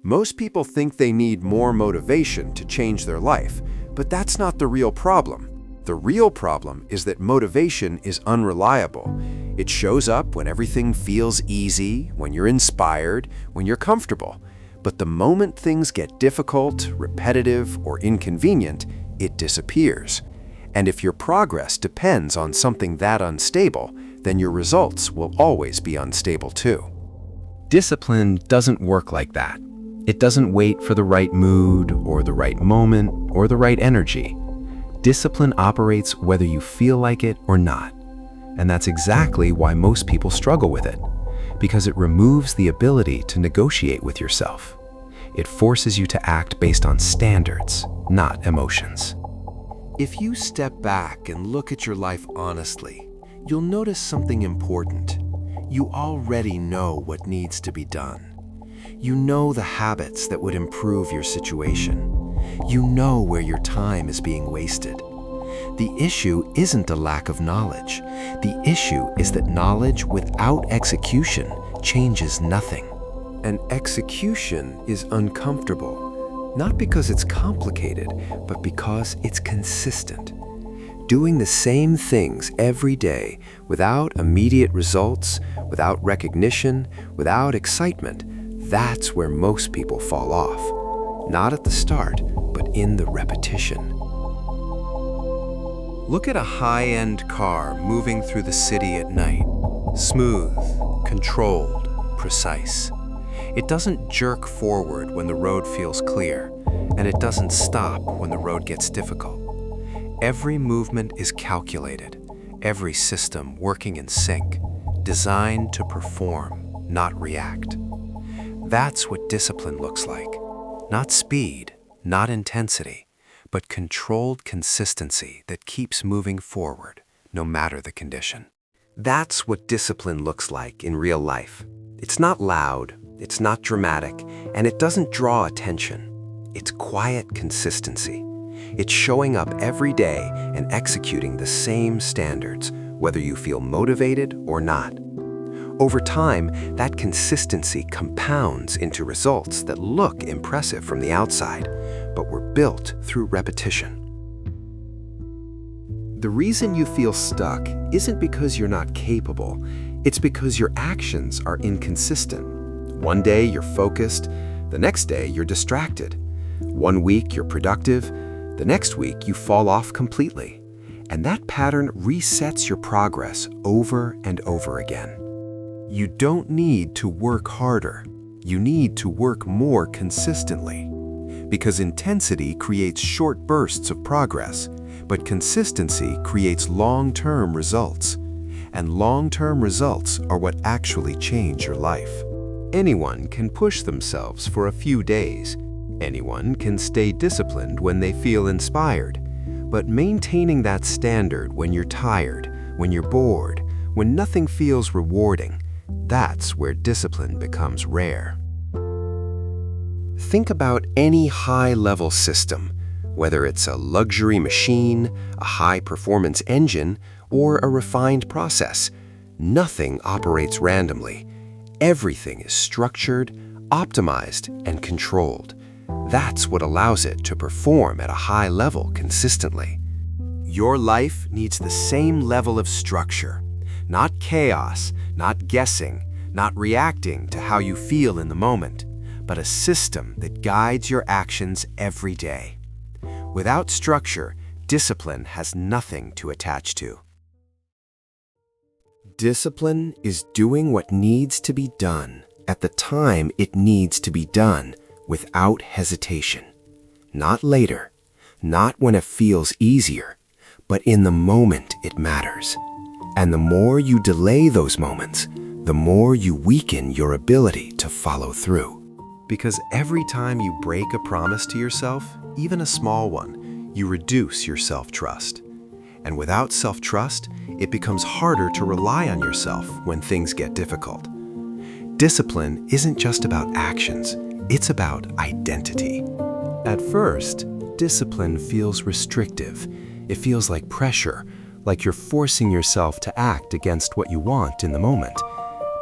Most people think they need more motivation to change their life, but that's not the real problem. The real problem is that motivation is unreliable. It shows up when everything feels easy, when you're inspired, when you're comfortable. But the moment things get difficult, repetitive, or inconvenient, it disappears. And if your progress depends on something that unstable, then your results will always be unstable too. Discipline doesn't work like that. It doesn't wait for the right mood, or the right moment, or the right energy. Discipline operates whether you feel like it or not. And that's exactly why most people struggle with it, because it removes the ability to negotiate with yourself. It forces you to act based on standards, not emotions. If you step back and look at your life honestly, you'll notice something important. You already know what needs to be done. You know the habits that would improve your situation. You know where your time is being wasted. The issue isn't a lack of knowledge. The issue is that knowledge without execution changes nothing. And execution is uncomfortable, not because it's complicated, but because it's consistent. Doing the same things every day without immediate results, without recognition, without excitement, that's where most people fall off. Not at the start, but in the repetition. Look at a high-end car moving through the city at night. Smooth, controlled, precise. It doesn't jerk forward when the road feels clear, and it doesn't stop when the road gets difficult. Every movement is calculated, every system working in sync, designed to perform, not react. That's what discipline looks like. Not speed, not intensity, but controlled consistency that keeps moving forward, no matter the condition. That's what discipline looks like in real life. It's not loud, it's not dramatic, and it doesn't draw attention. It's quiet consistency. It's showing up every day and executing the same standards, whether you feel motivated or not. Over time, that consistency compounds into results that look impressive from the outside, but were built through repetition. The reason you feel stuck isn't because you're not capable, it's because your actions are inconsistent. One day you're focused, the next day you're distracted. One week you're productive, the next week you fall off completely. And that pattern resets your progress over and over again. You don't need to work harder. You need to work more consistently. Because intensity creates short bursts of progress, but consistency creates long-term results. And long-term results are what actually change your life. Anyone can push themselves for a few days. Anyone can stay disciplined when they feel inspired. But maintaining that standard when you're tired, when you're bored, when nothing feels rewarding, that's where discipline becomes rare. Think about any high-level system, whether it's a luxury machine, a high-performance engine, or a refined process. Nothing operates randomly. Everything is structured, optimized, and controlled. That's what allows it to perform at a high level consistently. Your life needs the same level of structure, not chaos, not guessing, not reacting to how you feel in the moment, but a system that guides your actions every day. Without structure, discipline has nothing to attach to. Discipline is doing what needs to be done at the time it needs to be done, without hesitation. Not later, not when it feels easier, but in the moment it matters. And the more you delay those moments, the more you weaken your ability to follow through. Because every time you break a promise to yourself, even a small one, you reduce your self-trust. And without self-trust, it becomes harder to rely on yourself when things get difficult. Discipline isn't just about actions, it's about identity. At first, discipline feels restrictive. It feels like pressure, like you're forcing yourself to act against what you want in the moment.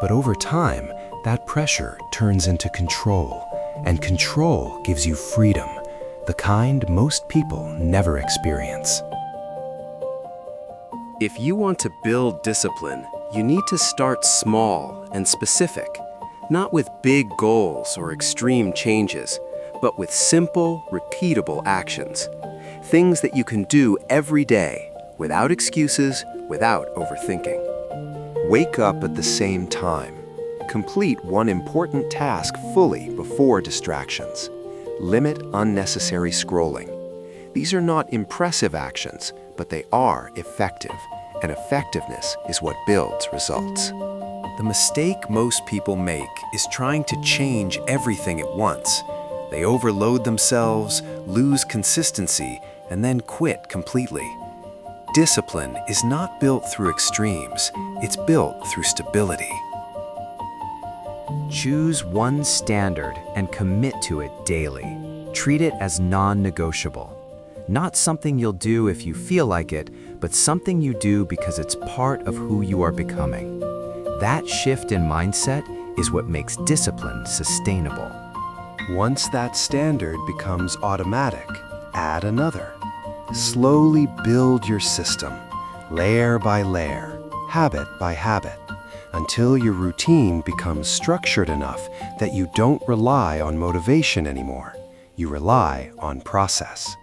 But over time, that pressure turns into control, And control gives you freedom, the kind most people never experience. If you want to build discipline, you need to start small and specific, not with big goals or extreme changes, but with simple, repeatable actions. Things that you can do every day, without excuses, without overthinking. Wake up at the same time. Complete one important task fully before distractions. Limit unnecessary scrolling. These are not impressive actions, but they are effective, and effectiveness is what builds results. The mistake most people make is trying to change everything at once. They overload themselves, lose consistency, and then quit completely. Discipline is not built through extremes, it's built through stability. Choose one standard and commit to it daily. Treat it as non-negotiable. Not something you'll do if you feel like it, but something you do because it's part of who you are becoming. That shift in mindset is what makes discipline sustainable. Once that standard becomes automatic, add another. Slowly build your system, layer by layer, habit by habit, until your routine becomes structured enough that you don't rely on motivation anymore. You rely on process.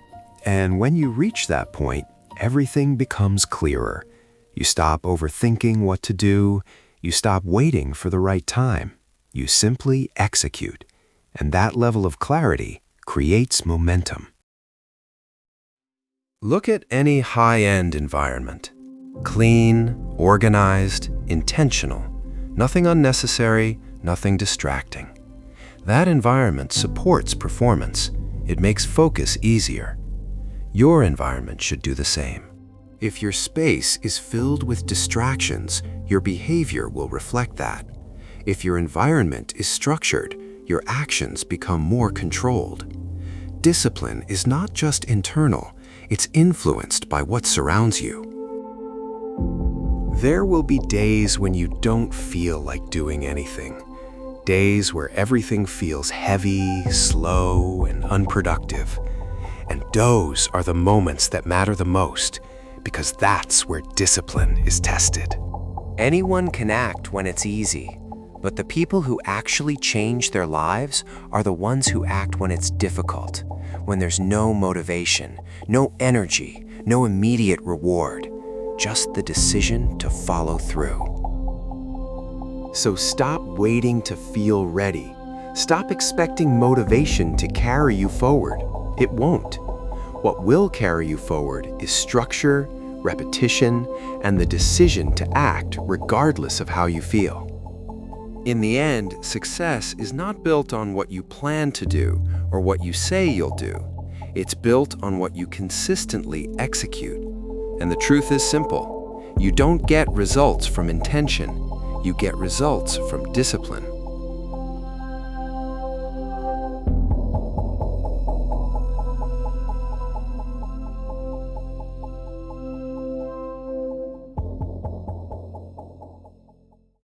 And when you reach that point, everything becomes clearer. You stop overthinking what to do. You stop waiting for the right time. You simply execute. And that level of clarity creates momentum. Look at any high-end environment. Clean, organized, intentional. Nothing unnecessary, nothing distracting. That environment supports performance. It makes focus easier. Your environment should do the same. If your space is filled with distractions, your behavior will reflect that. If your environment is structured, your actions become more controlled. Discipline is not just internal, it's influenced by what surrounds you. There will be days when you don't feel like doing anything. Days where everything feels heavy, slow, and unproductive. And those are the moments that matter the most, because that's where discipline is tested. Anyone can act when it's easy, but the people who actually change their lives are the ones who act when it's difficult, when there's no motivation, no energy, no immediate reward, just the decision to follow through. So stop waiting to feel ready. Stop expecting motivation to carry you forward. It won't. What will carry you forward is structure, repetition, and the decision to act regardless of how you feel. In the end, success is not built on what you plan to do or what you say you'll do. It's built on what you consistently execute. And the truth is simple. You don't get results from intention. You get results from discipline.